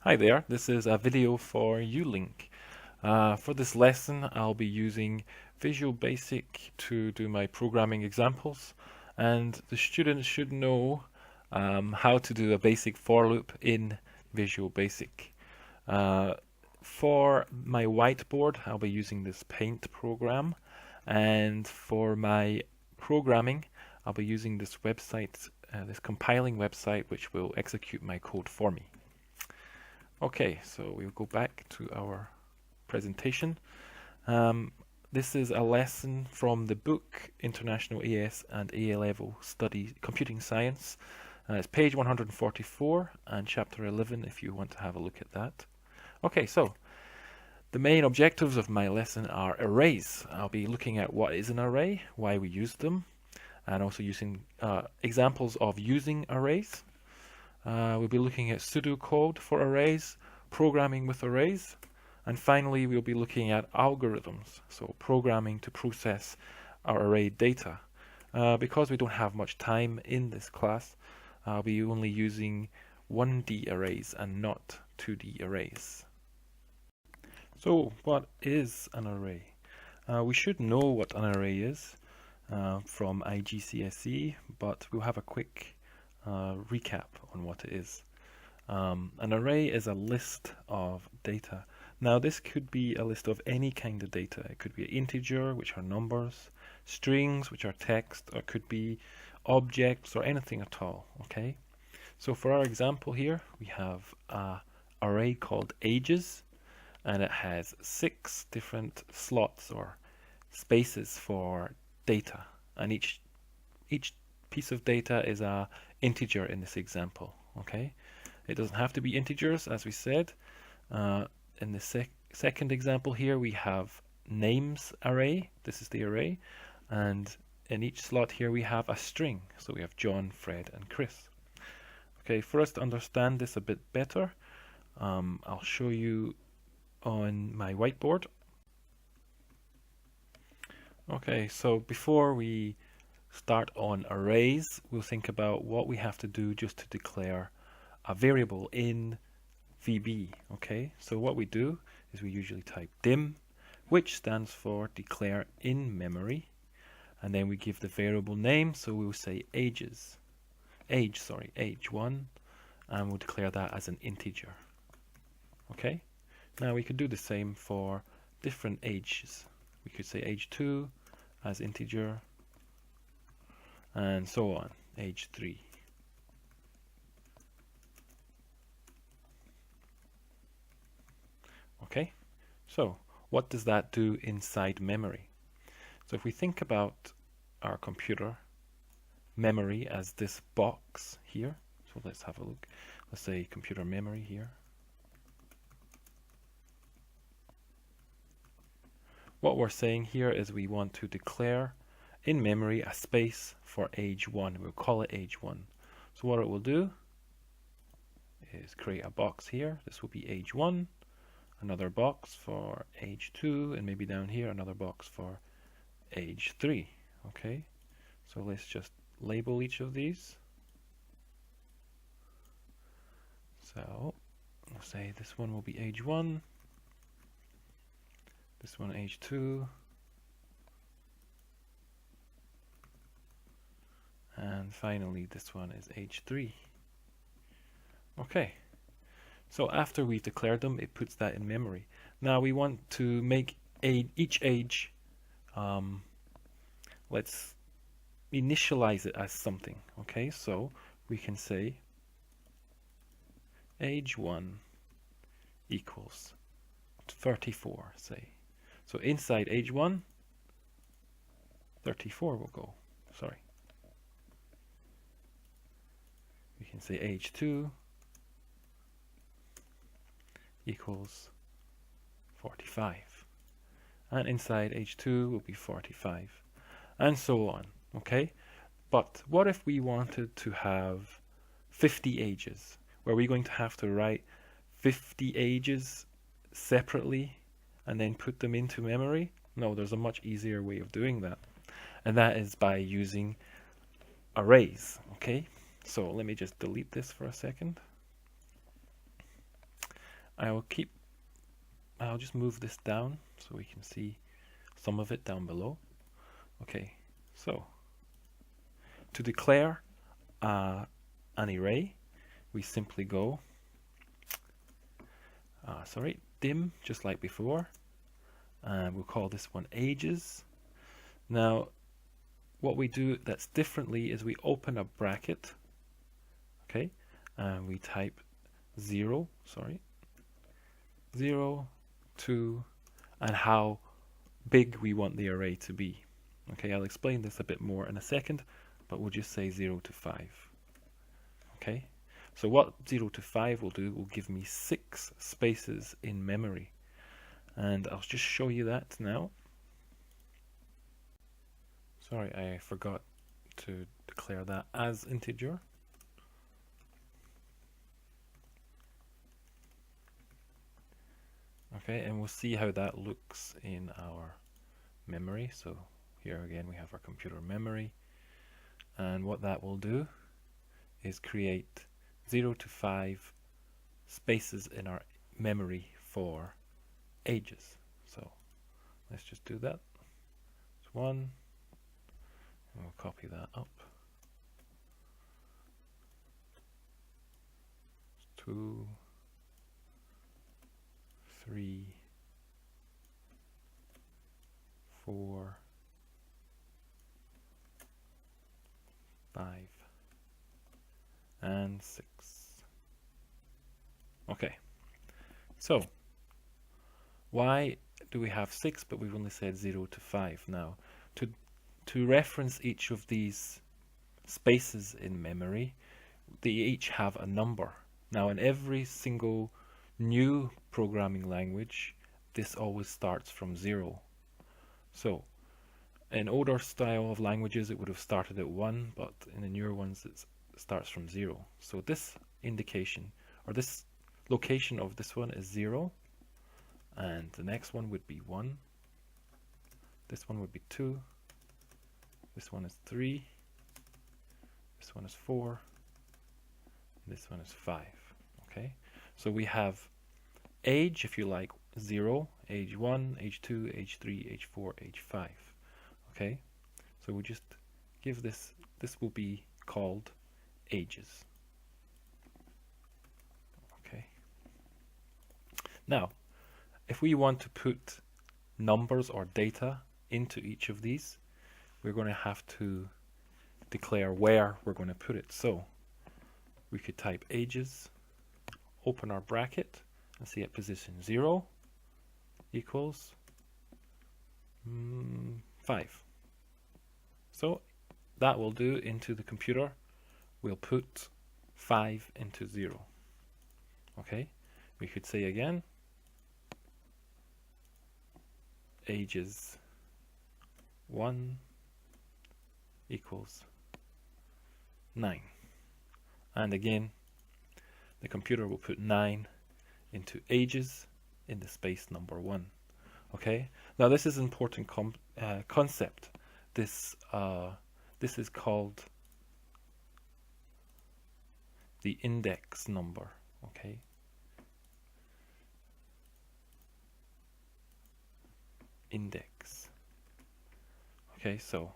Hi there, this is a video for ULink. For this lesson, I'll be using Visual Basic to do my programming examples, and the students should know how to do a basic for loop in Visual Basic. Uh, for my whiteboard, I'll be using this Paint program, and for my programming, I'll be using this website, this compiling website, which will execute my code for me. Okay, so we'll go back to our presentation. This is a lesson from the book International AS and A Level Study Computing Science. It's page 144 and chapter 11 if you want to have a look at that. Okay, so the main objectives of my lesson are arrays. I'll be looking at what is an array, why we use them, and also using examples of using arrays. We'll be looking at pseudocode for arrays, programming with arrays, and finally we'll be looking at algorithms, so programming to process our array data. Because we don't have much time in this class, I'll be only using 1D arrays and not 2D arrays. So what is an array? We should know what an array is from IGCSE, but we'll have a quick recap on what it is. An array is a list of data. Now this could be a list of any kind of data. It could be an integer, which are numbers, strings, which are text, or it could be objects or anything at all. Okay. So for our example here, we have an array called ages, and it has 6 different slots or spaces for data, and each piece of data is a integer in this example. Okay, it doesn't have to be integers, as we said. In the second example here, we have names array. This is the array, and in each slot here we have a string. So we have John, Fred, and Chris. Okay, for us to understand this a bit better, I'll show you on my whiteboard. Okay, so before we start on arrays, we'll think about what we have to do just to declare a variable in VB. Okay, so what we do is we usually type dim, which stands for declare in memory, and then we give the variable name, so we'll say age1, and we'll declare that as an integer. Okay, now we could do the same for different ages. We could say age2 as integer, and so on, age3. Okay, so what does that do inside memory? So if we think about our computer memory as this box here, so let's have a look. Let's say computer memory here. What we're saying here is we want to declare in memory a space for age1. We'll call it age1. So what it will do is create a box here. This will be age1, another box for age2, and maybe down here another box for age3. Okay, so let's just label each of these. So we'll say this one will be age1, this one age2, and finally this one is age3. Okay, so after we've declared them, it puts that in memory. Now we want to make each age, let's initialize it as something. Okay, so we can say age1 equals 34, say. So inside age1, 34 will go. Sorry. We can say age2 equals 45. And inside age2 will be 45. And so on. Okay? But what if we wanted to have 50 ages? Were we going to have to write 50 ages separately and then put them into memory? No, there's a much easier way of doing that, and that is by using arrays. Okay, so let me just delete this for a second. I'll just move this down so we can see some of it down below. Okay, so to declare an array, we simply go dim, just like before, and we'll call this one ages. Now what we do that's differently is we open a bracket, okay, and we type 0, 2, and how big we want the array to be. Okay, I'll explain this a bit more in a second, but we'll just say 0 to 5. Okay, so what 0 to 5 will do will give me 6 spaces in memory, and I'll just show you that now. Sorry, I forgot to declare that as integer. Okay, and we'll see how that looks in our memory. So here again we have our computer memory, and what that will do is create 0 to 5 spaces in our memory for ages. So let's just do that. It's 1, and we'll copy that up. 2, 3, 4, 5, and 6. Okay, so why do we have 6 but we've only said 0 to 5? Now to reference each of these spaces in memory, they each have a number. Now in every single new programming language, this always starts from 0. So in older style of languages it would have started at 1, but in the newer ones it starts from 0. So this indication, or this location of this one is 0, and the next one would be 1, this one would be 2, this one is 3, this one is 4, and this one is 5. Okay, so we have age, if you like, 0, age 1, age 2, age 3, age 4, age 5. Okay, so we just give this will be called ages. Okay, now if we want to put numbers or data into each of these, we're going to have to declare where we're going to put it. So we could type ages, open our bracket, and see at position 0 equals 5. So that will do into the computer. We'll put 5 into 0. Okay, we could say again ages 1 equals 9, and again the computer will put 9 into ages in the space number 1. Okay, now this is an important concept. This is called the index number. Okay, index. Okay, so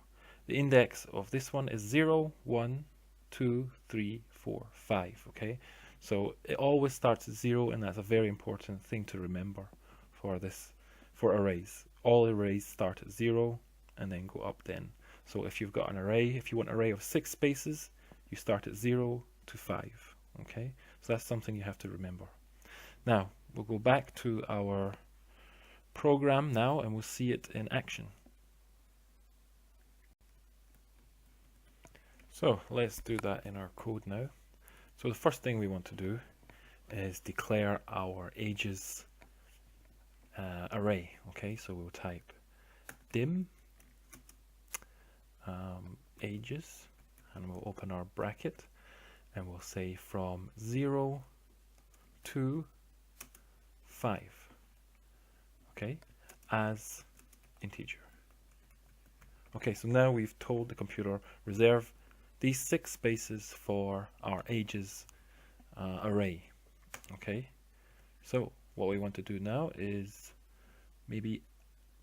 the index of this one is 0, 1, 2, 3, 4, 5. Okay, so it always starts at 0, and that's a very important thing to remember for this, for arrays. All arrays start at 0 and then go up then. So if you've got an array, if you want an array of 6 spaces, you start at 0 to 5. Okay, so that's something you have to remember. Now we'll go back to our program now and we'll see it in action. So let's do that in our code now. So the first thing we want to do is declare our ages array. Okay, so we'll type dim ages, and we'll open our bracket, and we'll say from 0 to 5. Okay, as integer. Okay, so now we've told the computer reserve these 6 spaces for our ages array. Okay, So what we want to do now is maybe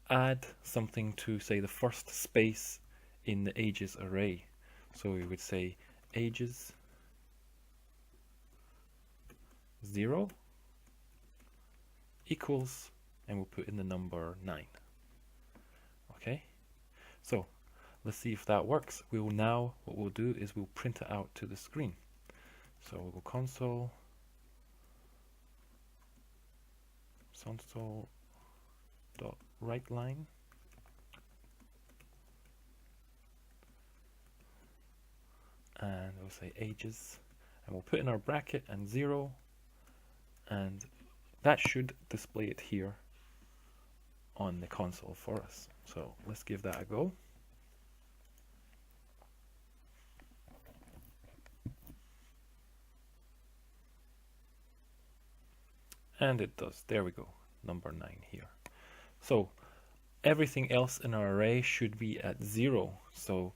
add something to, say, the first space in the ages array. So we would say ages 0 equals, and we'll put in the number 9. Okay, so let's see if that works. We will now, what we'll do is we'll print it out to the screen. So we'll go console dot write line, and we'll say ages, and we'll put in our bracket and 0, and that should display it here on the console for us. So let's give that a go. And it does. There we go, number 9 here. So everything else in our array should be at 0. So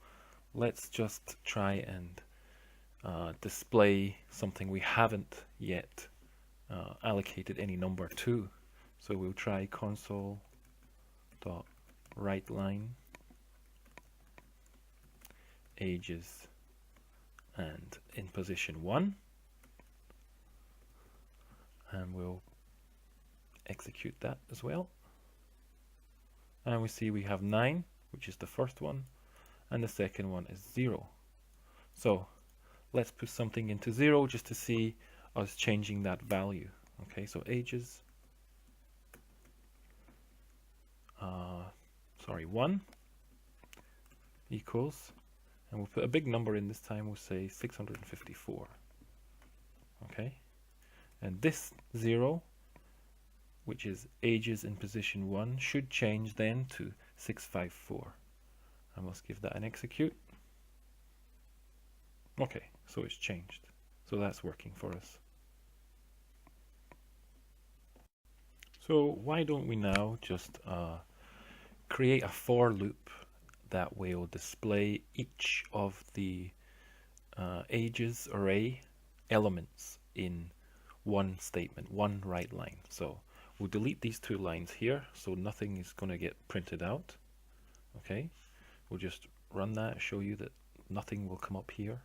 let's just try and display something we haven't yet allocated any number to. So we'll try console dot write line ages and in position 1, and we'll execute that as well. And we see we have 9, which is the first one, and the second one is 0. So let's put something into 0 just to see us changing that value. Okay, so ages 1 equals, and we'll put a big number in this time, we'll say 654. Okay, and this 0, which is ages in position 1, should change then to 654. And let's give that an execute. Okay, so it's changed. So that's working for us. So why don't we now just create a for loop that will display each of the ages array elements in one statement, one write line. So we'll delete these 2 lines here, so nothing is going to get printed out. Okay, we'll just run that, show you that nothing will come up here.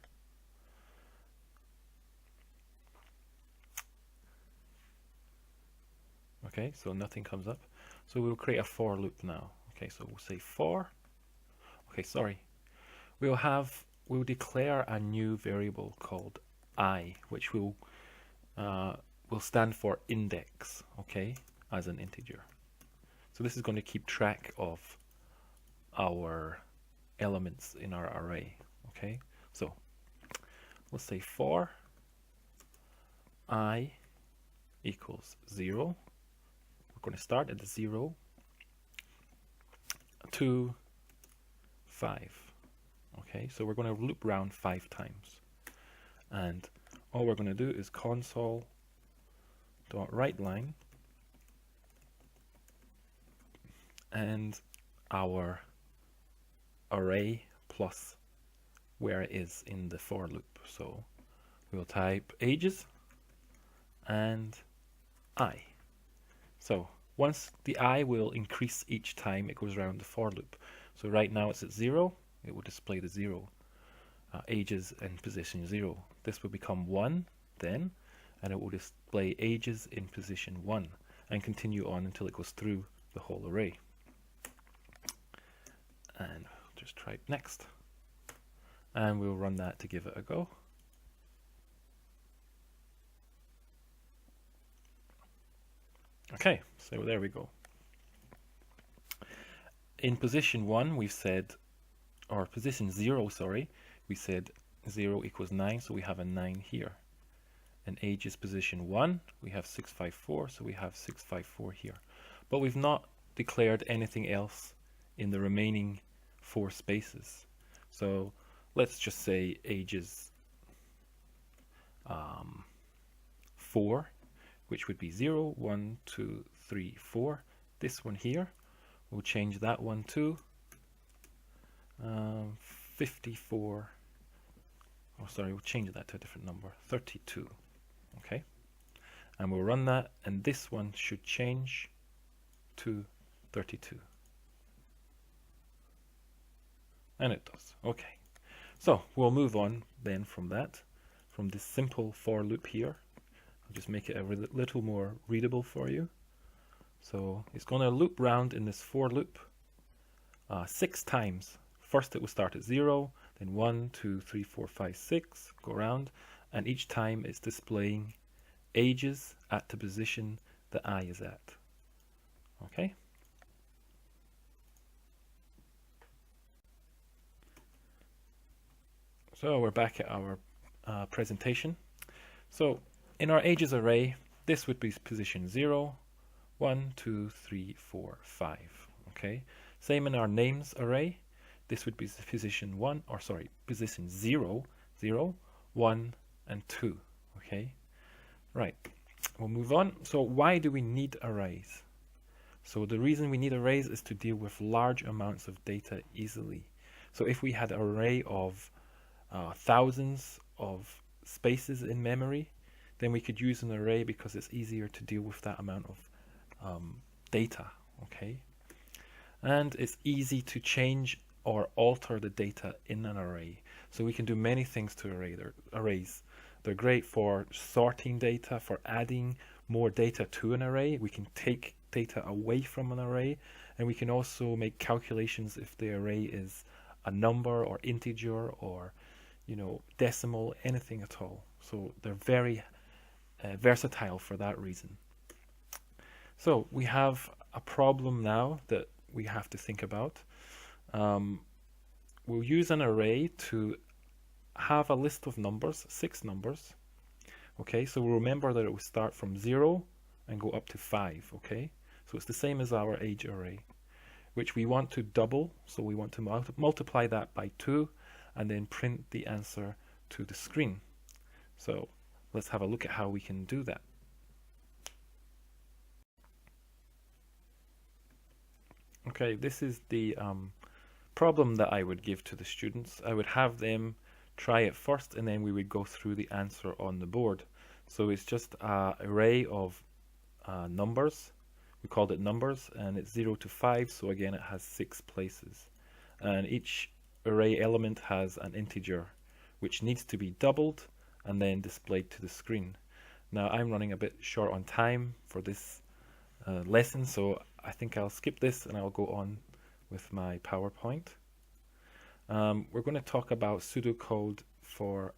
Okay, so nothing comes up. So we'll create a for loop now. Okay, so we'll say for. Okay, sorry. We'll declare a new variable called I, which will stand for index, okay, as an integer. So this is going to keep track of our elements in our array. Okay, so let's say for I equals 0. We're going to start at the 0 to 5. Okay, so we're going to loop around 5 times, and all we're going to do is console dot write line and our array plus where it is in the for loop. So we'll type ages and I. So once the I will increase each time it goes around the for loop. So right now it's at 0, it will display the 0. Ages in position 0. This will become 1 then, and it will display ages in position 1 and continue on until it goes through the whole array. And just try next, and we'll run that to give it a go. Okay, so there we go. In position 1 we've said, or position 0, sorry, we said 0 equals 9, so we have a 9 here. And age is position 1, we have 654, so we have 654 here. But we've not declared anything else in the remaining 4 spaces. So let's just say ages 4, which would be 0, 1, 2, 3, 4. This one here, we'll change that one to 54. Oh, sorry, we'll change that to a different number, 32. Okay, And we'll run that, and this one should change to 32. And it does. Okay. So we'll move on then from that, from this simple for loop here. I'll just make it a little more readable for you. So it's going to loop round in this for loop 6 times. First it will start at 0, then 1, 2, 3, 4, 5, 6, go around, and each time it's displaying ages at the position that I is at. Okay? So we're back at our presentation. So in our ages array, this would be position 0, 1, 2, 3, 4, 5. Okay. Same in our names array. This would be position 1, or sorry, position 0, 0, 1, and 2. Okay. Right. We'll move on. So why do we need arrays? So the reason we need arrays is to deal with large amounts of data easily. So if we had an array of thousands of spaces in memory, then we could use an array because it's easier to deal with that amount of data. Okay, and it's easy to change or alter the data in an array. So we can do many things to arrays. They're great for sorting data, for adding more data to an array. We can take data away from an array, and we can also make calculations if the array is a number or integer or decimal, anything at all. So they're very versatile for that reason. So we have a problem now that we have to think about. We'll use an array to have a list of numbers, 6 numbers. Okay, so we'll remember that it will start from 0 and go up to 5. Okay, so it's the same as our age array, which we want to double. So we want to multiply that by 2 and then print the answer to the screen. So let's have a look at how we can do that. Okay, this is the problem that I would give to the students. I would have them try it first, and then we would go through the answer on the board. So it's just an array of numbers. We called it numbers, and it's 0 to 5, so again it has 6 places. And each array element has an integer which needs to be doubled and then displayed to the screen. Now I'm running a bit short on time for this lesson, so I think I'll skip this and I'll go on with my PowerPoint. We're going to talk about pseudocode for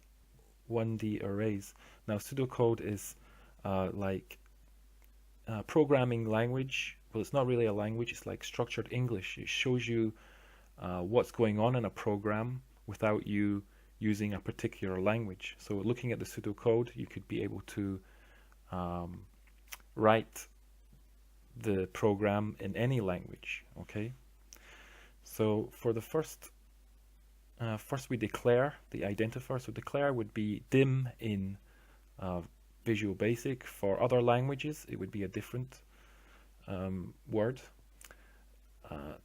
1D arrays. Now pseudocode is like programming language. Well, it's not really a language, it's like structured English. It shows you what's going on in a program without you using a particular language. So looking at the pseudocode, you could be able to write the program in any language. Okay, so for the first we declare the identifier. So declare would be dim in Visual Basic. For other languages it would be a different word.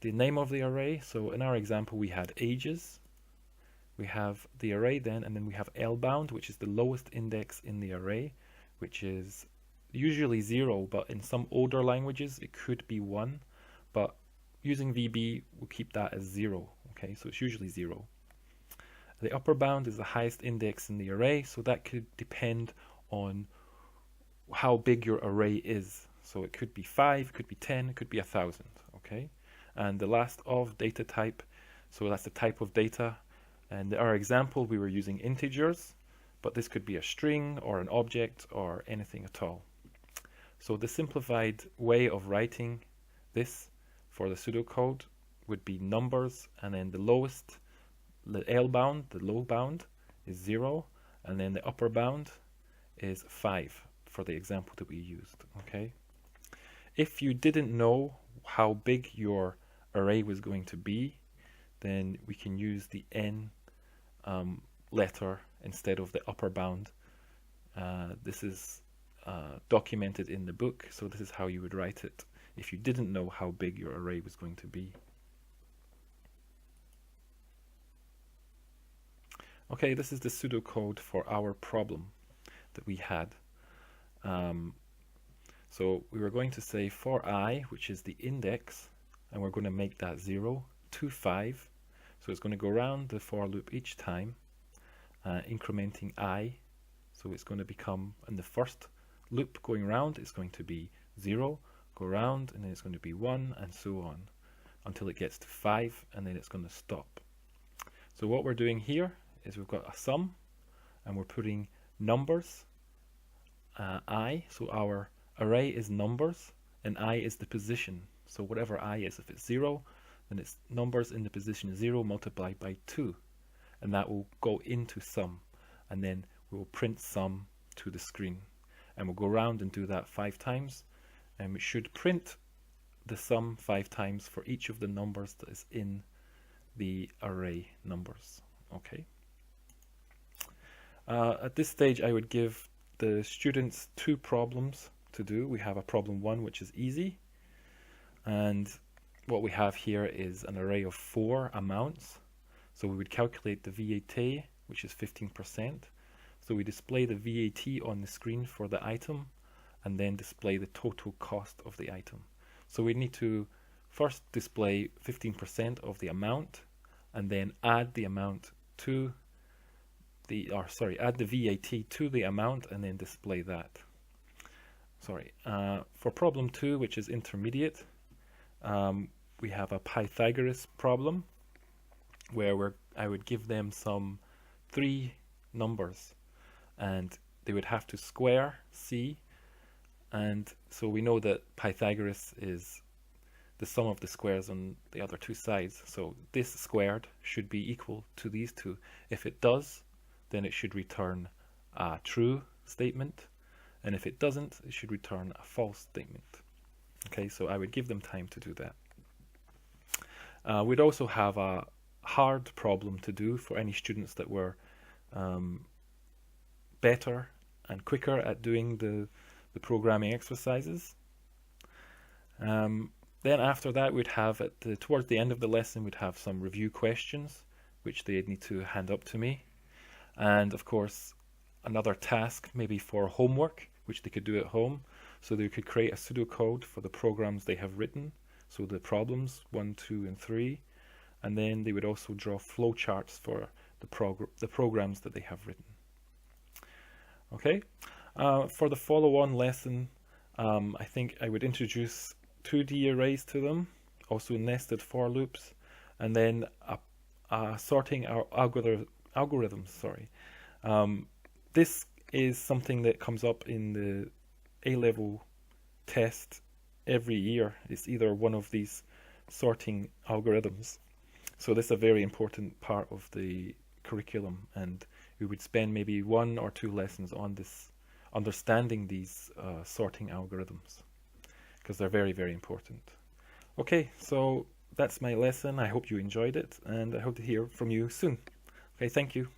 The name of the array, so in our example we had ages, we have the array then, and then we have L-bound, which is the lowest index in the array, which is usually 0, but in some older languages it could be 1, but using VB we'll keep that as 0. Okay, so it's usually 0. The upper bound is the highest index in the array, so that could depend on how big your array is. So it could be 5, it could be 10, it could be 1,000. Okay, and the last of data type, so that's the type of data. And in our example we were using integers, but this could be a string or an object or anything at all. So the simplified way of writing this for the pseudocode would be numbers, and then the lowest, the L bound, the low bound is 0, and then the upper bound is 5 for the example that we used. Okay, if you didn't know how big your array was going to be, then we can use the N letter instead of the upper bound. This is documented in the book, so this is how you would write it if you didn't know how big your array was going to be. Okay, this is the pseudocode for our problem that we had. So we were going to say for I, which is the index, and we're going to make that 0 to 5. So it's going to go around the for loop each time, incrementing I. So it's going to become, in the first loop going around, it's going to be 0, go around, and then it's going to be 1, and so on, until it gets to 5, and then it's going to stop. So what we're doing here is we've got a sum, and we're putting numbers, I, so our array is numbers, and I is the position. So whatever I is, if it's 0, then it's numbers in the position 0 multiplied by 2, and that will go into sum, and then we will print sum to the screen. And we'll go around and do that 5 times, and we should print the sum 5 times for each of the numbers that is in the array numbers. Okay. At this stage I would give the students 2 problems to do. We have a problem 1, which is easy, and what we have here is an array of 4 amounts. So we would calculate the VAT, which is 15%. So we display the VAT on the screen for the item, and then display the total cost of the item. So we need to first display 15% of the amount, and then add the amount to add the VAT to the amount, and then display that. For problem 2, which is intermediate, we have a Pythagoras problem where I would give them some 3 numbers, and they would have to square C, and so we know that Pythagoras is the sum of the squares on the other 2 sides. So this squared should be equal to these 2. If it does, then it should return a true statement, and if it doesn't, it should return a false statement. Okay, so I would give them time to do that. We'd also have a hard problem to do for any students that were better and quicker at doing the programming exercises. Then after that, we'd have towards the end of the lesson, we'd have some review questions, which they'd need to hand up to me. And of course, another task maybe for homework, which they could do at home. So they could create a pseudocode for the programs they have written. So the problems 1, 2, and 3. And then they would also draw flowcharts for the programs that they have written. Okay, for the follow-on lesson, I think I would introduce 2D arrays to them, also nested for loops, and then sorting our algorithms. This is something that comes up in the A-level test every year. It's either one of these sorting algorithms. So this is a very important part of the curriculum, and we would spend maybe 1 or 2 lessons on this, understanding these sorting algorithms, because they're very, very important. Okay, so that's my lesson. I hope you enjoyed it, and I hope to hear from you soon. Okay, thank you.